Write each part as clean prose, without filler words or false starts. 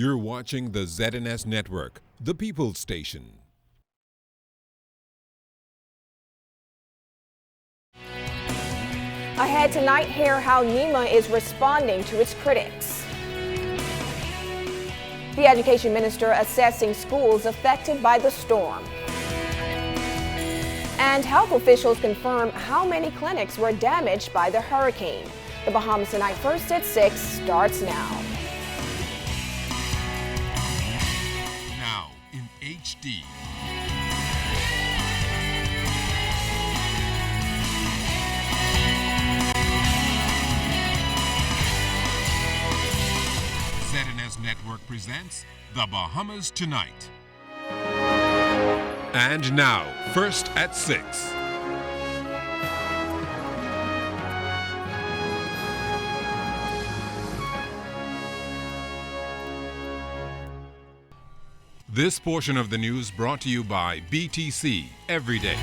You're watching the ZNS Network, the People's Station. Ahead tonight, hear how NEMA is responding to its critics. The Education Minister assessing schools affected by the storm. And health officials confirm how many clinics were damaged by the hurricane. The Bahamas Tonight First at 6 starts now. Now in HD. ZNS Network presents The Bahamas Tonight. And now, first at 6. This portion of the news brought to you by BTC Every Day.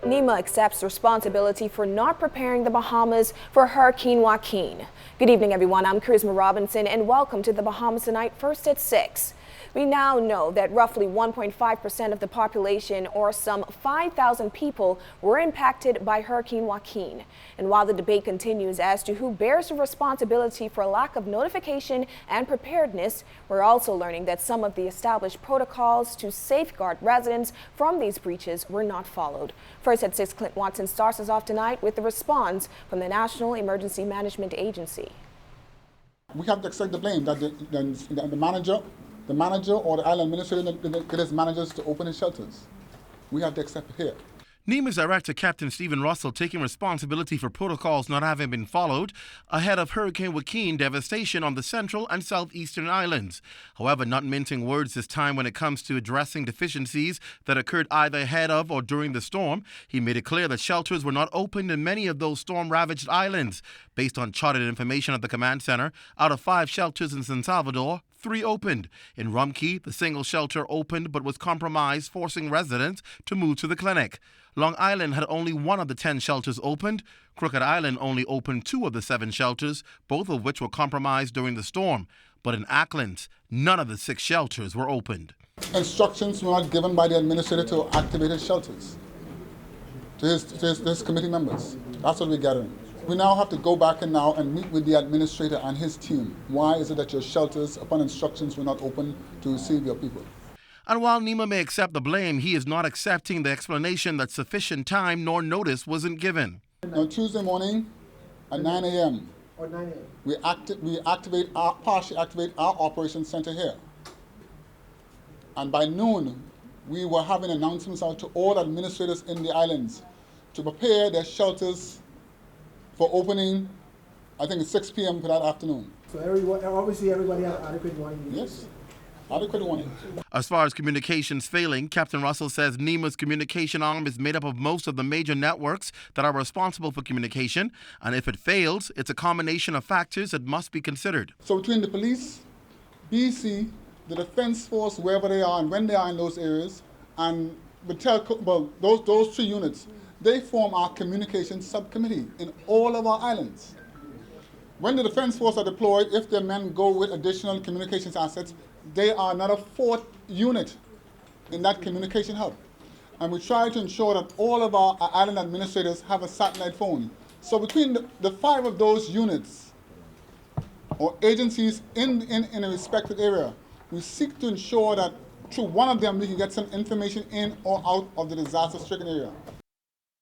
NEMA accepts responsibility for not preparing the Bahamas for Hurricane Joaquin. Good evening, everyone. I'm Charisma Robinson, and welcome to the Bahamas Tonight First at 6. We now know that roughly 1.5% of the population, or some 5,000 people, were impacted by Hurricane Joaquin. And while the debate continues as to who bears the responsibility for lack of notification and preparedness, we're also learning that some of the established protocols to safeguard residents from these breaches were not followed. First at 6, Clint Watson starts us off tonight with the response from the National Emergency Management Agency. We have to accept the blame that the manager or the island administrator get his managers to open his shelters. We have to accept it here. NEMA's Director Captain Stephen Russell taking responsibility for protocols not having been followed ahead of Hurricane Joaquin devastation on the central and southeastern islands. However, not mincing words this time when it comes to addressing deficiencies that occurred either ahead of or during the storm. He made it clear that shelters were not opened in many of those storm-ravaged islands. Based on charted information at the command center, out of 5 shelters in San Salvador, 3 opened. In Rumkey, the single shelter opened but was compromised, forcing residents to move to the clinic. Long Island had only 1 of the 10 shelters opened. Crooked Island only opened 2 of the 7 shelters, both of which were compromised during the storm. But in Ackland, none of the 6 shelters were opened. Instructions were not given by the administrator to activate his shelters to his committee members. That's what we're gathering. We now have to go back and meet with the administrator and his team. Why is it that your shelters, upon instructions, were not open to receive your people? And while NEMA may accept the blame, he is not accepting the explanation that sufficient time nor notice wasn't given. On Tuesday morning at 9 a.m., we partially activate our operations center here. And by noon, we were having announcements out to all administrators in the islands to prepare their shelters for opening, I think it's 6 p.m. for that afternoon. So obviously everybody had adequate warning? Yes, adequate warning. As far as communications failing, Captain Russell says NEMA's communication arm is made up of most of the major networks that are responsible for communication, and if it fails, it's a combination of factors that must be considered. So between the police, BC, the defense force, wherever they are and when they are in those areas, and those 3 units, they form our communications subcommittee in all of our islands. When the defense force are deployed, if their men go with additional communications assets, they are another 4th unit in that communication hub. And we try to ensure that all of our island administrators have a satellite phone. So between the 5 of those units or agencies in a respected area, we seek to ensure that through one of them we can get some information in or out of the disaster-stricken area.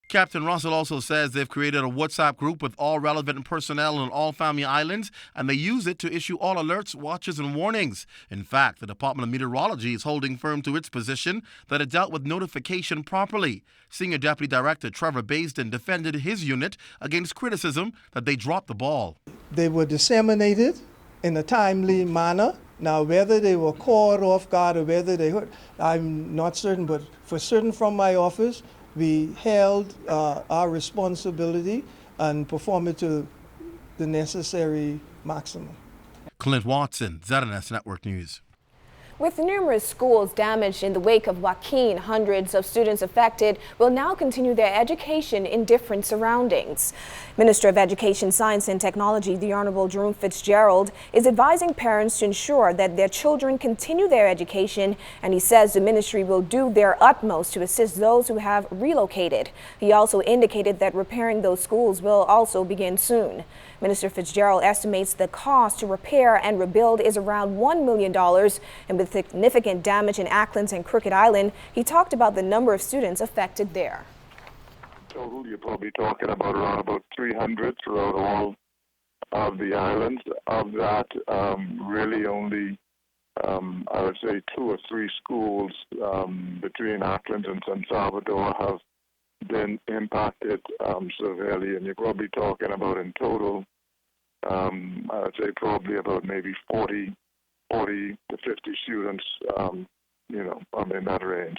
Captain Russell also says they've created a WhatsApp group with all relevant personnel on all family islands, and they use it to issue all alerts, watches, and warnings. In fact, the Department of Meteorology is holding firm to its position that it dealt with notification properly. Senior Deputy Director Trevor Baisden defended his unit against criticism that they dropped the ball. They were disseminated in a timely manner. Now, whether they were caught off guard or whether they heard, I'm not certain, but for certain from my office, we held our responsibility and performed it to the necessary maximum. Clint Watson, ZNS Network News. With numerous schools damaged in the wake of Joaquin, hundreds of students affected will now continue their education in different surroundings. Minister of Education, Science and Technology, the Honorable Jerome Fitzgerald, is advising parents to ensure that their children continue their education, and he says the ministry will do their utmost to assist those who have relocated. He also indicated that repairing those schools will also begin soon. Minister Fitzgerald estimates the cost to repair and rebuild is around $1 million, and with significant damage in Acklins and Crooked Island, he talked about the number of students affected there. Total, you're probably talking about around about 300 throughout all of the islands. Of that, really only, I would say 2 or 3 schools between Acklins and San Salvador have been impacted severely, and you're probably talking about in total, I would say probably about maybe 40 to 50 students, in that range.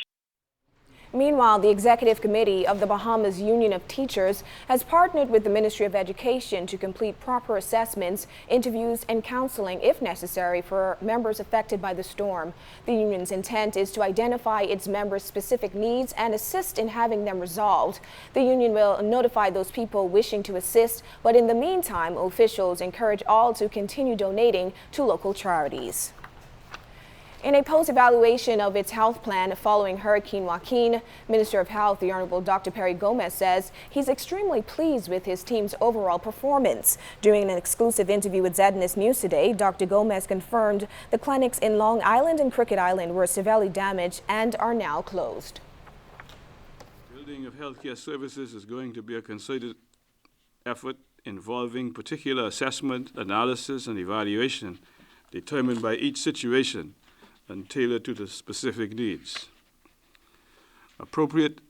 Meanwhile, the Executive Committee of the Bahamas Union of Teachers has partnered with the Ministry of Education to complete proper assessments, interviews, and counseling, if necessary, for members affected by the storm. The union's intent is to identify its members' specific needs and assist in having them resolved. The union will notify those people wishing to assist, but in the meantime, officials encourage all to continue donating to local charities. In a post-evaluation of its health plan following Hurricane Joaquin, Minister of Health, the Honorable Dr. Perry Gomez, says he's extremely pleased with his team's overall performance. During an exclusive interview with ZNS News today, Dr. Gomez confirmed the clinics in Long Island and Crooked Island were severely damaged and are now closed. Building of healthcare services is going to be a concerted effort involving particular assessment, analysis, and evaluation determined by each situation and tailored to the specific needs. Appropriate,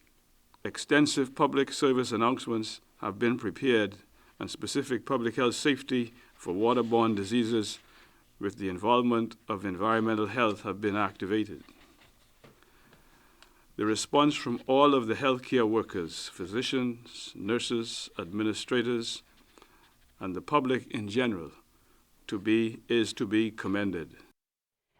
extensive public service announcements have been prepared, and specific public health safety for waterborne diseases with the involvement of environmental health have been activated. The response from all of the healthcare workers, physicians, nurses, administrators, and the public in general is to be commended.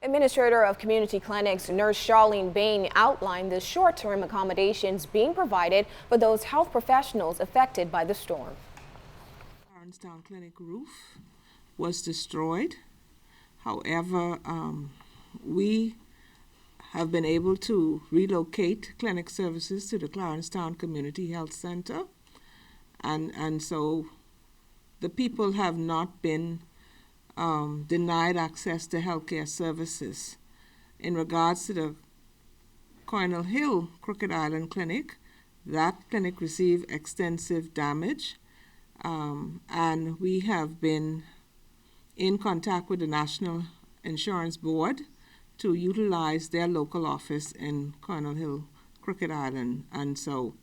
Administrator of Community Clinics, Nurse Charlene Bain, outlined the short-term accommodations being provided for those health professionals affected by the storm. Clarence Clinic roof was destroyed. However, we have been able to relocate clinic services to the Clarencetown Community Health Center, and so the people have not been denied access to healthcare services. In regards to the Cornell Hill Crooked Island Clinic, that clinic received extensive damage, and we have been in contact with the National Insurance Board to utilize their local office in Cornell Hill Crooked Island. And so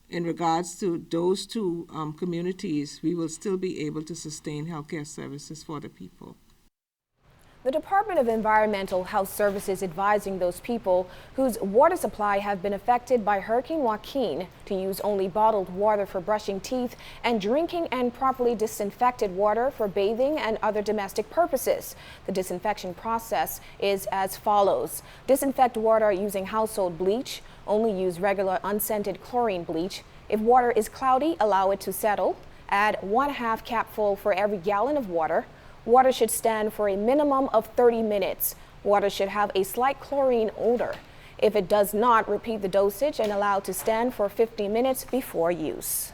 in regards to those two communities, we will still be able to sustain healthcare services for the people. The Department of Environmental Health Services advising those people whose water supply have been affected by Hurricane Joaquin to use only bottled water for brushing teeth and drinking, and properly disinfected water for bathing and other domestic purposes. The disinfection process is as follows. Disinfect water using household bleach. Only use regular unscented chlorine bleach. If water is cloudy, allow it to settle. Add 1/2 capful for every gallon of water. Water should stand for a minimum of 30 minutes. Water should have a slight chlorine odor. If it does not, repeat the dosage and allow to stand for 50 minutes before use.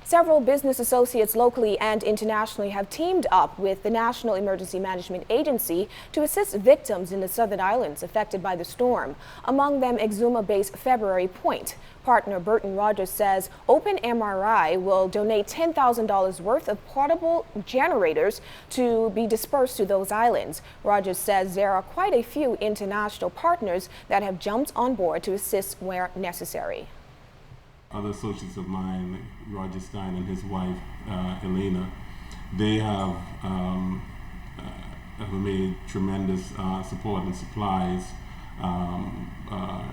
Several business associates locally and internationally have teamed up with the National Emergency Management Agency to assist victims in the Southern Islands affected by the storm, among them Exuma-based February Point. Partner Burton Rogers says Open MRI will donate $10,000 worth of portable generators to be dispersed to those islands. Rogers says there are quite a few international partners that have jumped on board to assist where necessary. Other associates of mine, Roger Stein and his wife, Elena, they have made tremendous support and supplies,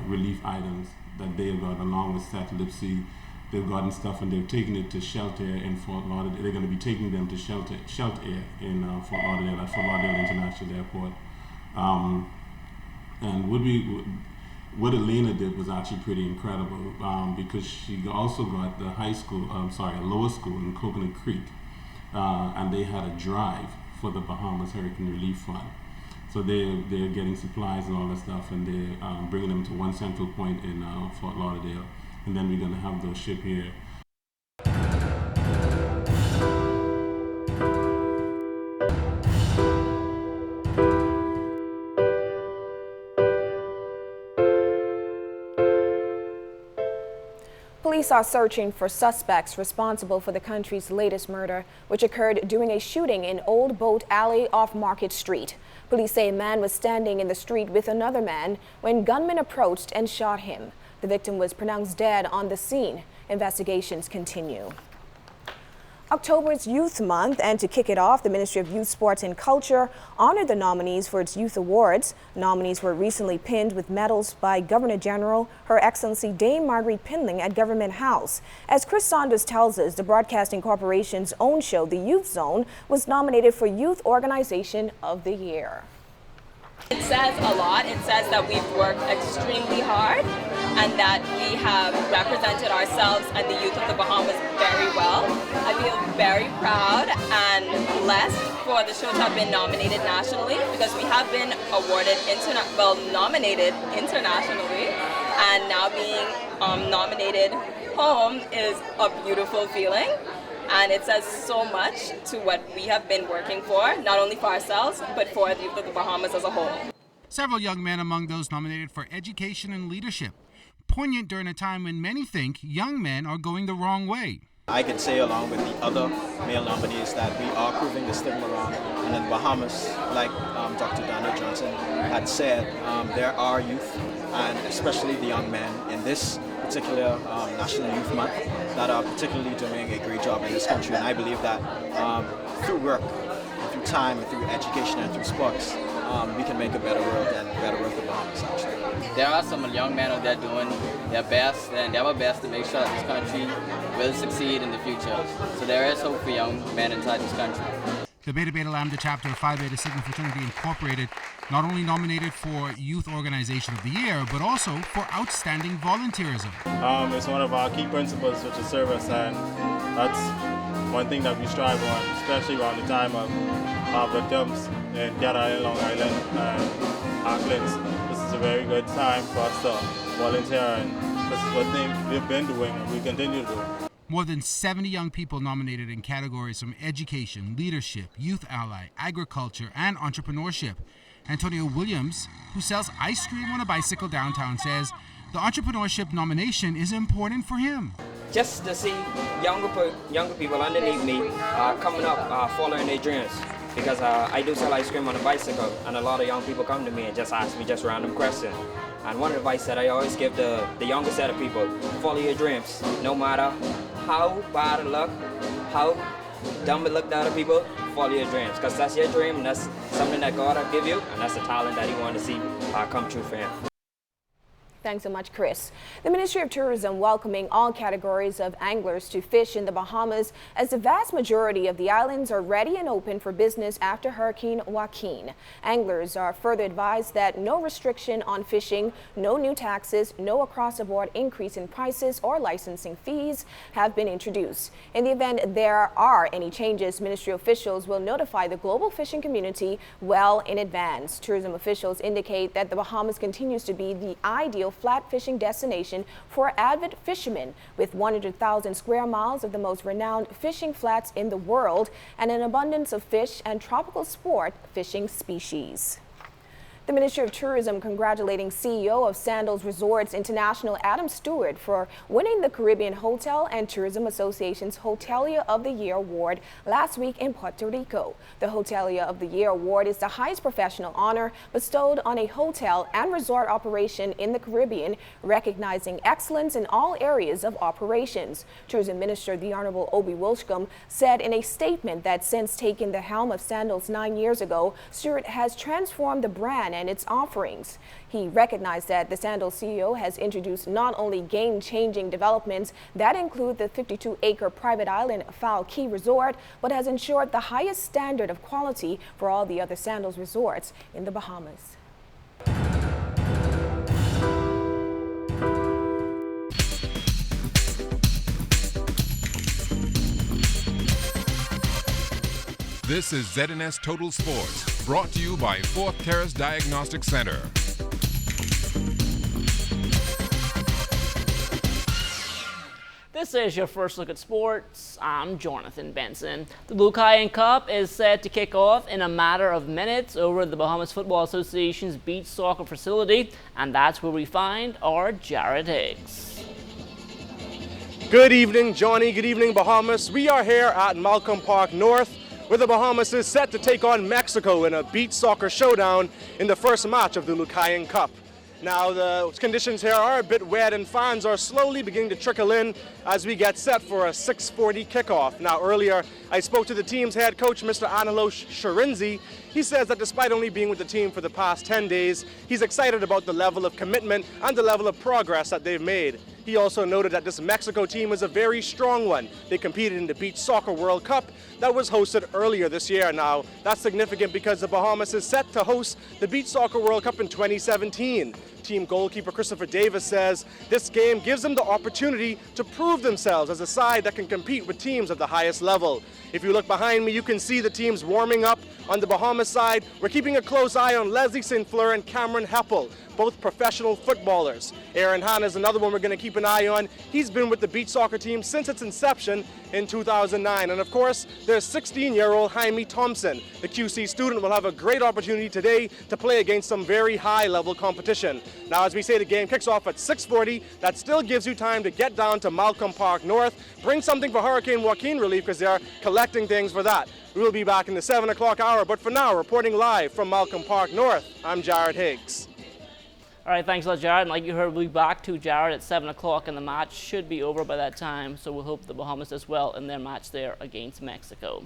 relief items that they have got, along with Sat Lipsy. They've gotten stuff and they've taken it to Shelter in Fort Lauderdale. They're going to be taking them to Shelter in Fort Lauderdale at Fort Lauderdale International Airport. And what Elena did was actually pretty incredible because she also got the a lower school in Coconut Creek, and they had a drive for the Bahamas Hurricane Relief Fund. So they're getting supplies and all that stuff, and they're bringing them to one central point in Fort Lauderdale, and then we're going to have those shipped here. Police are searching for suspects responsible for the country's latest murder, which occurred during a shooting in Old Boat Alley off Market Street. Police say a man was standing in the street with another man when gunmen approached and shot him. The victim was pronounced dead on the scene. Investigations continue. October is Youth Month, and to kick it off, the Ministry of Youth, Sports and Culture honored the nominees for its Youth Awards. Nominees were recently pinned with medals by Governor General Her Excellency Dame Marguerite Pindling at Government House. As Chris Saunders tells us, the Broadcasting Corporation's own show, The Youth Zone, was nominated for Youth Organization of the Year. It says a lot. It says that we've worked extremely hard and that we have represented ourselves and the youth of the Bahamas very well. I feel very proud and blessed for the show to have been nominated nationally, because we have been nominated internationally, and now being nominated home is a beautiful feeling. And it says so much to what we have been working for, not only for ourselves, but for the youth of the Bahamas as a whole. Several young men among those nominated for education and leadership. Poignant during a time when many think young men are going the wrong way. I can say, along with the other male nominees, that we are proving the stigma wrong. And in Bahamas, like Dr. Daniel Johnson had said, there are youth, and especially the young men, in this particular National Youth Month that are particularly doing a great job in this country. And I believe that through work, through time, and through education, and through sports, we can make a better world and better world for Bahamas, actually. There are some young men out there doing their best and their best to make sure that this country will succeed in the future. So there is hope for young men inside this country. The Beta Beta Lambda chapter of Phi Beta Sigma Fraternity Incorporated not only nominated for Youth Organization of the Year, but also for outstanding volunteerism. It's one of our key principles, which is service, and that's one thing that we strive on, especially around the time of our victims in Cat Island, Long Island, and Auckland. This is a very good time for us to volunteer, and this is what we've been doing and we continue to do. More than 70 young people nominated in categories from education, leadership, youth ally, agriculture, and entrepreneurship. Antonio Williams, who sells ice cream on a bicycle downtown, says the entrepreneurship nomination is important for him. Just to see younger people underneath me coming up, following their dreams. Because I do sell ice cream on a bicycle, and a lot of young people come to me and just ask me just random questions. And one advice that I always give the younger set of people: follow your dreams. No matter how bad it look, how dumb it look to other people, follow your dreams. Because that's your dream, and that's something that God will give you, and that's a talent that He wants to see come true for Him. Thanks so much, Chris. The Ministry of Tourism welcoming all categories of anglers to fish in the Bahamas, as the vast majority of the islands are ready and open for business after Hurricane Joaquin. Anglers are further advised that no restriction on fishing, no new taxes, no across-the-board increase in prices or licensing fees have been introduced. In the event there are any changes, ministry officials will notify the global fishing community well in advance. Tourism officials indicate that the Bahamas continues to be the ideal flat fishing destination for avid fishermen, with 100,000 square miles of the most renowned fishing flats in the world and an abundance of fish and tropical sport fishing species. The Ministry of Tourism congratulating CEO of Sandals Resorts International Adam Stewart for winning the Caribbean Hotel and Tourism Association's Hotelier of the Year award last week in Puerto Rico. The Hotelier of the Year award is the highest professional honor bestowed on a hotel and resort operation in the Caribbean, recognizing excellence in all areas of operations. Tourism Minister the Honorable Obi Wilshcombe said in a statement that since taking the helm of Sandals 9 years ago, Stewart has transformed the brand and its offerings. He recognized that the Sandals CEO has introduced not only game-changing developments that include the 52-acre private island Foul Key Resort, but has ensured the highest standard of quality for all the other Sandals resorts in the Bahamas. This is ZNS Total Sports, brought to you by Fourth Terrace Diagnostic Center. This is your first look at sports. I'm Jonathan Benson. The Lucayan Cup is set to kick off in a matter of minutes over the Bahamas Football Association's beach soccer facility, and that's where we find our Jared Higgs. Good evening, Johnny. Good evening, Bahamas. We are here at Malcolm Park North, where the Bahamas is set to take on Mexico in a beach soccer showdown in the first match of the Lucayan Cup. Now, the conditions here are a bit wet and fans are slowly beginning to trickle in as we get set for a 6:40 kickoff. Now, earlier, I spoke to the team's head coach, Mr. Angelo Sharinzi. He says that despite only being with the team for the past 10 days, he's excited about the level of commitment and the level of progress that they've made. He also noted that this Mexico team is a very strong one. They competed in the Beach Soccer World Cup that was hosted earlier this year. Now, that's significant because the Bahamas is set to host the Beach Soccer World Cup in 2017. Team goalkeeper Christopher Davis says this game gives them the opportunity to prove themselves as a side that can compete with teams of the highest level. If you look behind me, you can see the teams warming up. On the Bahamas side, we're keeping a close eye on Leslie St. Fleur and Cameron Heppel, both professional footballers. Aaron Hahn is another one we're going to keep an eye on. He's been with the beach soccer team since its inception in 2009. And of course, there's 16-year-old Jaime Thompson. The QC student will have a great opportunity today to play against some very high-level competition. Now, as we say, the game kicks off at 6:40. That still gives you time to get down to Malcolm Park North, bring something for Hurricane Joaquin relief because they are collecting things for that. We will be back in the 7 o'clock hour, but for now, reporting live from Malcolm Park North, I'm Jared Higgs. All right, thanks a lot, Jared. And like you heard, we'll be back to Jared at 7 o'clock, and the match should be over by that time. So we'll hope the Bahamas does well in their match there against Mexico.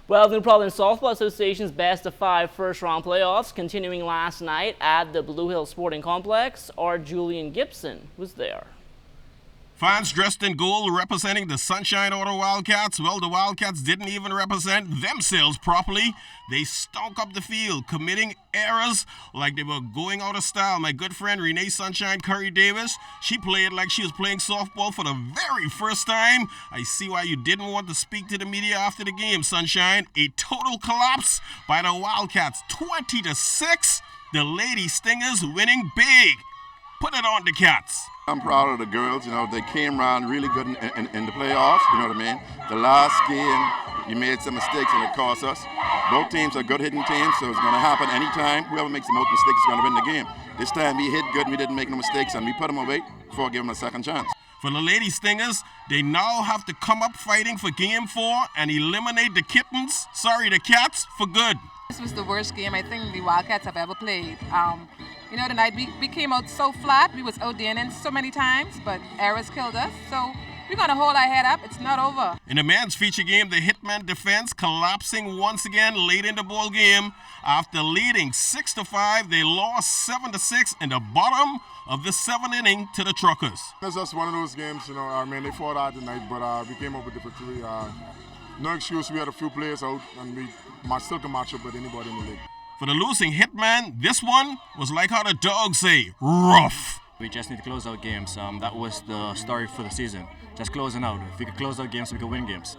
Well, the New Providence Softball Association's best of 5 first-round playoffs continuing last night at the Blue Hill Sporting Complex. Our Julian Gibson was there. Fans dressed in gold representing the Sunshine Auto Wildcats. Well, the Wildcats didn't even represent themselves properly. They stunk up the field, committing errors like they were going out of style. My good friend Renee Sunshine Curry Davis, she played like she was playing softball for the very first time. I see why you didn't want to speak to the media after the game, Sunshine. A total collapse by the Wildcats, 20-6. The Lady Stingers winning big. Put it on the Cats. I'm proud of the girls. You know, they came around really good in the playoffs. You know what I mean? The last game, you made some mistakes and it cost us. Both teams are good hitting teams, so it's going to happen anytime. Whoever makes the most mistakes is going to win the game. This time we hit good and we didn't make no mistakes, and we put them away before giving them a second chance. For the Lady Stingers, they now have to come up fighting for Game 4 and eliminate the the Cats, for good. This was the worst game I think the Wildcats have ever played. You know, tonight we came out so flat. We was outdinning so many times, but errors killed us. So we're going to hold our head up. It's not over. In the men's feature game, the Hitman defense collapsing once again late in the ball game. After leading 6-5, they lost 7-6 in the bottom of the 7th inning to the Truckers. It's just one of those games, you know. I mean, they fought hard tonight, but we came up with the victory. No excuse. We had a few players out, and we still can match up with anybody in the league. For the losing Hitman, this one was like how the dogs say, rough. We just need to close out games. That was the story for the season. Just closing out. If we could close out games, we could win games.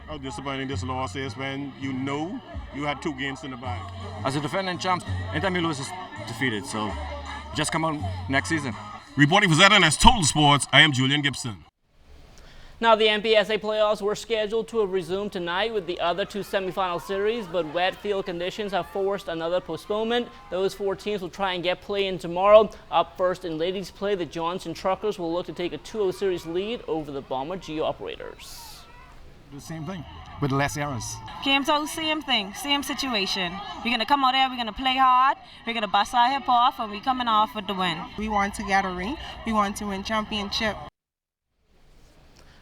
How disappointing this loss is when you know you had 2 games in the bag. As a defending champ, anytime you lose is defeated. So just come on next season. Reporting for ZNS Total Sports, I am Julian Gibson. Now, the NPSA playoffs were scheduled to have resumed tonight with the other 2 semifinal series, but wet field conditions have forced another postponement. Those 4 teams will try and get play in tomorrow. Up first in ladies play, the Johnson Truckers will look to take a 2-0 series lead over the Bomber G Operators. The same thing, with less errors. Came to same thing, same situation. We're going to come out there, we're going to play hard, we're going to bust our hip off, and we're coming off with the win. We want to get a ring, we want to win championship.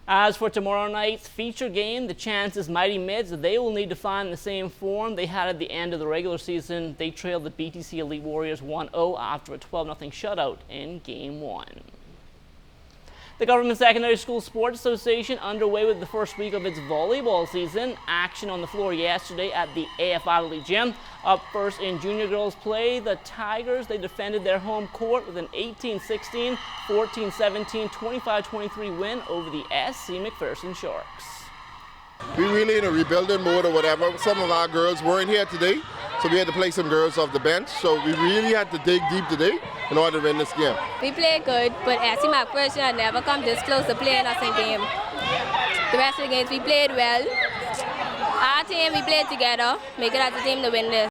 As for tomorrow night's feature game, the Chances Mighty Mids, they will need to find the same form they had at the end of the regular season. They trailed the BTC Elite Warriors 1-0 after a 12-0 shutout in Game 1. The Government Secondary School Sports Association underway with the first week of its volleyball season. Action on the floor yesterday at the AF Adelaide Gym. Up first in junior girls play, the Tigers, they defended their home court with an 18-16, 14-17, 25-23 win over the SC McPherson Sharks. We really in a rebuilding mode or whatever. Some of our girls weren't here today, so we had to play some girls off the bench. So we really had to dig deep today in order to win this game. We played good, but SC McPherson had never come this close to playing us in game. The rest of the games we played well. Our team, we played together, make it as a team to win this.